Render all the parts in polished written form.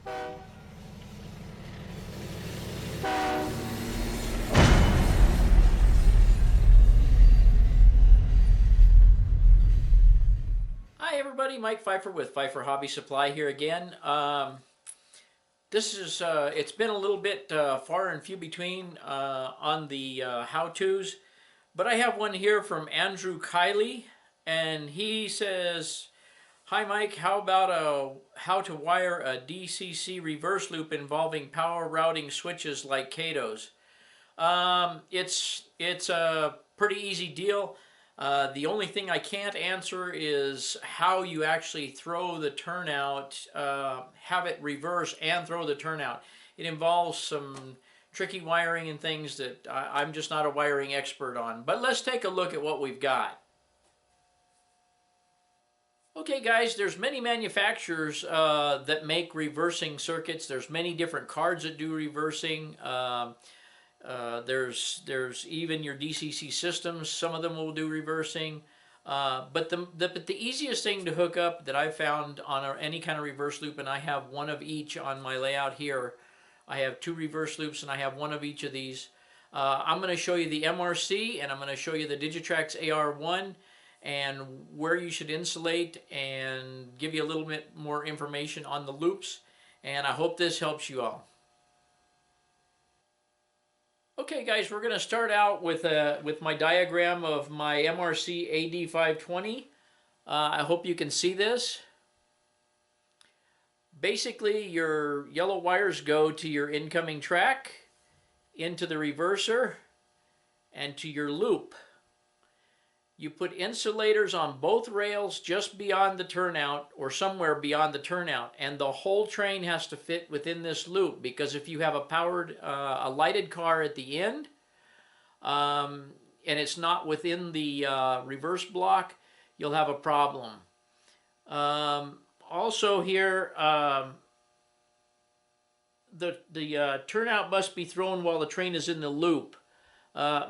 Hi everybody, Mike Pfeiffer with Pfeiffer Hobby Supply here again. It's been a little bit far and few between on the how-tos, but I have one here from Andrew Kiley, and he says, "Hi Mike, how about how to wire a DCC reverse loop involving power routing switches like Kato's?" It's a pretty easy deal. The only thing I can't answer is how you actually throw the turnout, have it reverse and throw the turnout. It involves some tricky wiring and things that I'm just not a wiring expert on. But let's take a look at what we've got. Okay guys, there's many manufacturers that make reversing circuits. There's many different cards that do reversing. There's even your DCC systems. Some of them will do reversing. But the easiest thing to hook up that I've found on any kind of reverse loop, and I have one of each on my layout here. I have two reverse loops and I have one of each of these. I'm going to show you the MRC and I'm going to show you the Digitrax AR1 and where you should insulate and give you a little bit more information on the loops. And I hope this helps you all. Okay guys, we're going to start out with my diagram of my MRC AD520. I hope you can see this. Basically, your yellow wires go to your incoming track, into the reverser, and to your loop. You put insulators on both rails just beyond the turnout or somewhere beyond the turnout, and the whole train has to fit within this loop, because if you have a lighted car at the end and it's not within the reverse block, you'll have a problem. Also here, the turnout must be thrown while the train is in the loop,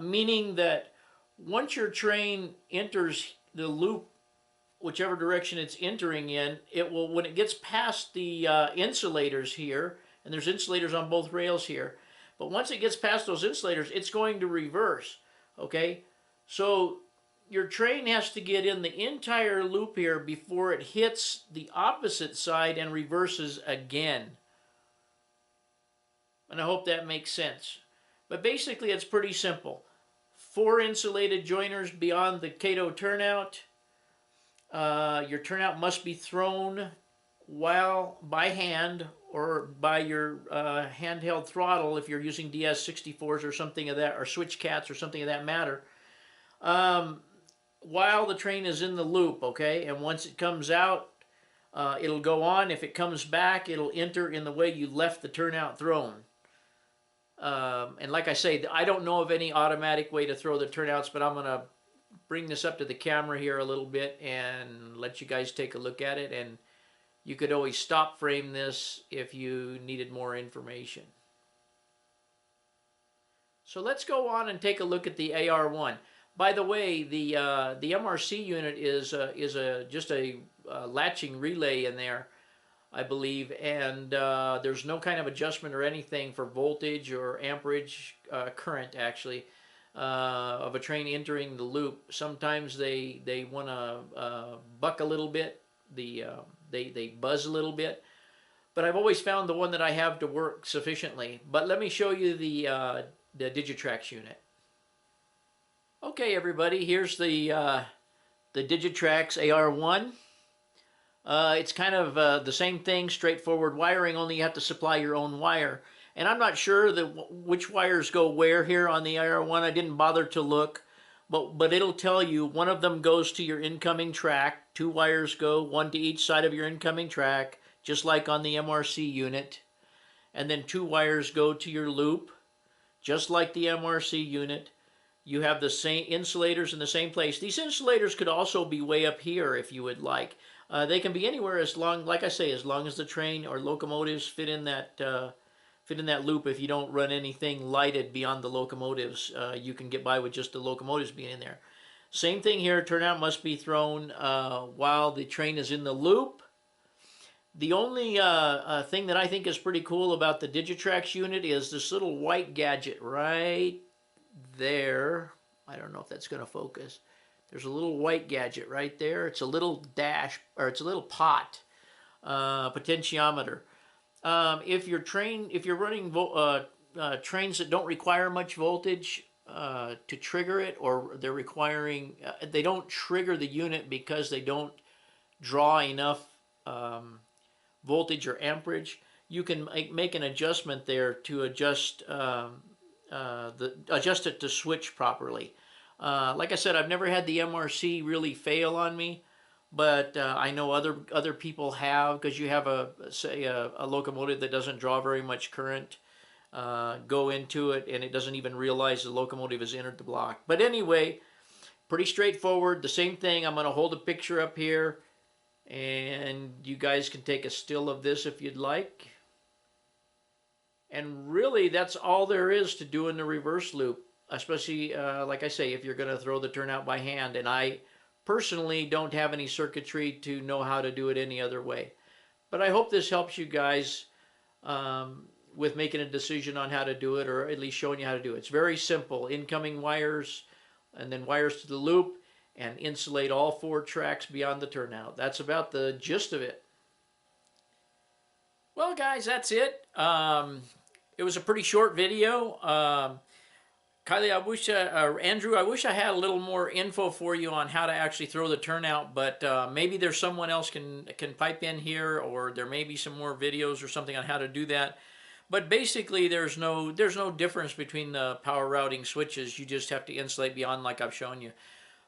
meaning that once your train enters the loop, whichever direction it's entering in, it will, when it gets past the insulators here, and there's insulators on both rails here, but once it gets past those insulators, it's going to reverse, okay? So your train has to get in the entire loop here before it hits the opposite side and reverses again. And I hope that makes sense. But basically it's pretty simple. 4 insulated joiners beyond the Kato turnout. Your turnout must be thrown while by hand or by your handheld throttle if you're using DS64s or something of that, or switch cats or something of that matter, while the train is in the loop, okay? And once it comes out, it'll go on. If it comes back, it'll enter in the way you left the turnout thrown. And like I say, I don't know of any automatic way to throw the turnouts, but I'm going to bring this up to the camera here a little bit and let you guys take a look at it. And you could always stop frame this if you needed more information. So let's go on and take a look at the AR1. By the way, the MRC unit is just a latching relay in there, I believe, and there's no kind of adjustment or anything for voltage or amperage, current actually, of a train entering the loop. Sometimes they want to buck a little bit, they buzz a little bit, but I've always found the one that I have to work sufficiently. But let me show you the Digitrax unit. Okay everybody, here's the Digitrax AR1. It's kind of the same thing, straightforward wiring, only you have to supply your own wire. And I'm not sure which wires go where here on the AR1. I didn't bother to look, but it'll tell you one of them goes to your incoming track. 2 wires go, 1 to each side of your incoming track, just like on the MRC unit. And then 2 wires go to your loop, just like the MRC unit. You have the same insulators in the same place. These insulators could also be way up here if you would like. They can be anywhere as long, like I say, as long as the train or locomotives fit in that loop. If you don't run anything lighted beyond the locomotives, you can get by with just the locomotives being in there. Same thing here. Turnout must be thrown while the train is in the loop. The only thing that I think is pretty cool about the Digitrax unit is this little white gadget right there. I don't know if that's going to focus. There's a little white gadget right there. It's a little dash, or it's a little pot, potentiometer. If you're running trains that don't require much voltage to trigger it, or they're requiring, they don't trigger the unit because they don't draw enough voltage or amperage, you can make an adjustment there to adjust adjust it to switch properly. Like I said, I've never had the MRC really fail on me, but I know other people have, because you have a locomotive that doesn't draw very much current, go into it and it doesn't even realize the locomotive has entered the block. But anyway, pretty straightforward. The same thing. I'm going to hold a picture up here, and you guys can take a still of this if you'd like. And really, that's all there is to doing the reverse loop, especially, like I say, if you're going to throw the turnout by hand. And I personally don't have any circuitry to know how to do it any other way. But I hope this helps you guys with making a decision on how to do it, or at least showing you how to do it. It's very simple. Incoming wires, and then wires to the loop, and insulate all 4 tracks beyond the turnout. That's about the gist of it. Well, guys, that's it. It was a pretty short video. Kylie, Andrew, I wish I had a little more info for you on how to actually throw the turnout, but maybe there's someone else can pipe in here, or there may be some more videos or something on how to do that. But basically, there's no difference between the power routing switches. You just have to insulate beyond, like I've shown you.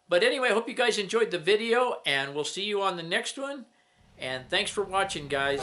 But anyway, I hope you guys enjoyed the video, and we'll see you on the next one. And thanks for watching, guys.